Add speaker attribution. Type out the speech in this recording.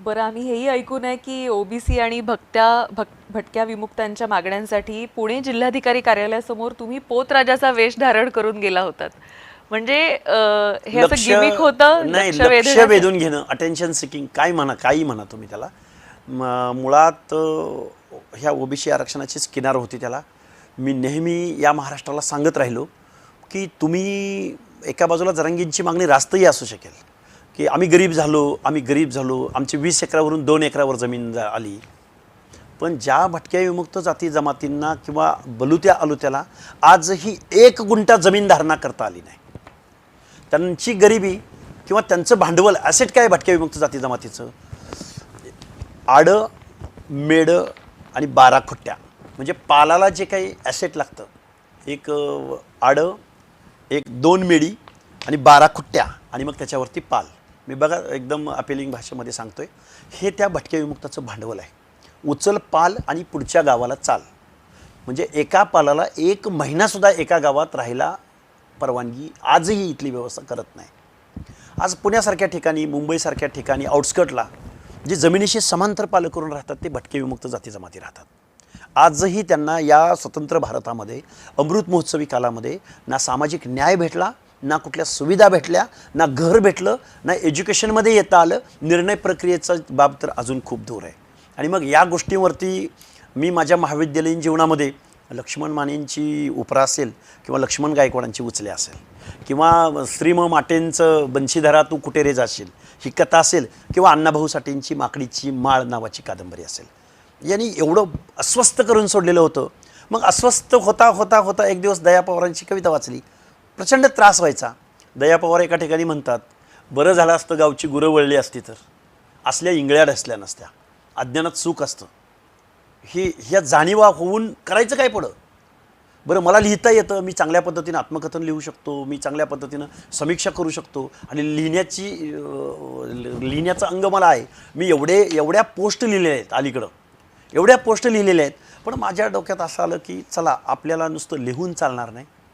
Speaker 1: बरं, आम्ही हेही ऐकून आहे की ओबीसी आणि भटक्या विमुक्तांच्या मागण्यांसाठी पुणे जिल्हाधिकारी कार्यालयासमोर तुम्ही पोतराजाचा वेश धारण करून गेला होतात. म्हणजे हे असं
Speaker 2: लक्ष
Speaker 1: गिमिक होतं,
Speaker 2: नाही,
Speaker 1: लक्ष
Speaker 2: लक्ष
Speaker 1: वेधण्यासाठी.
Speaker 2: वेधून घेणं, अटेन्शन सिकिंग, काय म्हणा, काही म्हणा तुम्ही त्याला. मुळात ह्या ओबीसी आरक्षणाचीच किनार होती त्याला. मी नेहमी या महाराष्ट्राला सांगत राहिलो की तुम्ही एका बाजूला जरांगींची मागणी रास्तही असू शकेल की आम्ही गरीब झालो, आमची 20 एकरावरून 2 एकरावर जमीन आली. पण ज्या भटक्या विमुक्त जाती जमातींना किंवा बलुत्या अलुत्याला आजही 1 गुंठा जमीन धारणा करता आली नाही. त्यांची गरिबी किंवा त्यांचं भांडवल ॲसेट काय भटक्या विमुक्त जाती जमातीचं? आडं, मेडं आणि 12 खुट्ट्या. म्हणजे पालाला जे काही ॲसेट लागतं, एक आडं, एक 2 मेडी आणि 12 खुट्ट्या आणि मग त्याच्यावरती पाल. मी बघा एकदम अपिलिंग भाषेमध्ये सांगतोय, हे त्या भटक्या विमुक्ताचं भांडवल आहे. उचल पाल आणि पुढच्या गावाला चाल. म्हणजे एका पालाला 1 महिनासुद्धा एका गावात राहायला परवानगी आजही इथली व्यवस्था करत नाही. आज पुण्यासारख्या ठिकाणी, मुंबईसारख्या ठिकाणी आउटस्कटला जे जमिनीशी समांतर पालं करून राहतात ते भटके विमुक्त जाती जमाती राहतात. आजही त्यांना या स्वतंत्र भारतामध्ये अमृत महोत्सवी कालामध्ये ना सामाजिक न्याय भेटला, ना कुठल्या सुविधा भेटल्या, ना घर भेटलं, ना एज्युकेशनमध्ये येता आलं. निर्णय प्रक्रियेचा बाब तर अजून खूप दूर आहे. आणि मग या गोष्टींवरती मी माझ्या महाविद्यालयीन जीवनामध्ये लक्ष्मण मानेंची उपरा असेल किंवा लक्ष्मण गायकवाडांची उचले असेल किंवा श्रीम माटेंचं बंशीधरा तू कुठे रे जाशील ही कथा असेल किंवा अण्णाभाऊ साठेंची माकडीची माळ नावाची कादंबरी असेल, यांनी एवढं अस्वस्थ करून सोडलेलं होतं. मग अस्वस्थ होता होता होता एक दिवस दया पवारांची कविता वाचली, प्रचंड त्रास व्हायचा. दया पवार एका ठिकाणी म्हणतात, बरं झालं असतं गावची गुरं वळली असती तर, असल्या इंगळ्या ढसल्या नसत्या, अज्ञानात सुख असतं. ह्या जाणीवा होऊन करायचं काय पुढं? बरं, मला लिहिता येतं, मी चांगल्या पद्धतीनं आत्मकथन लिहू शकतो, मी चांगल्या पद्धतीनं समीक्षा करू शकतो आणि लिहिण्याचं अंग मला आहे. मी एवढ्या पोस्ट लिहिलेल्या आहेत, अलीकडं एवढ्या पोस्ट लिहिलेल्या आहेत. पण माझ्या डोक्यात असं आलं की चला, आपल्याला नुसतं लिहून चालणार नाही,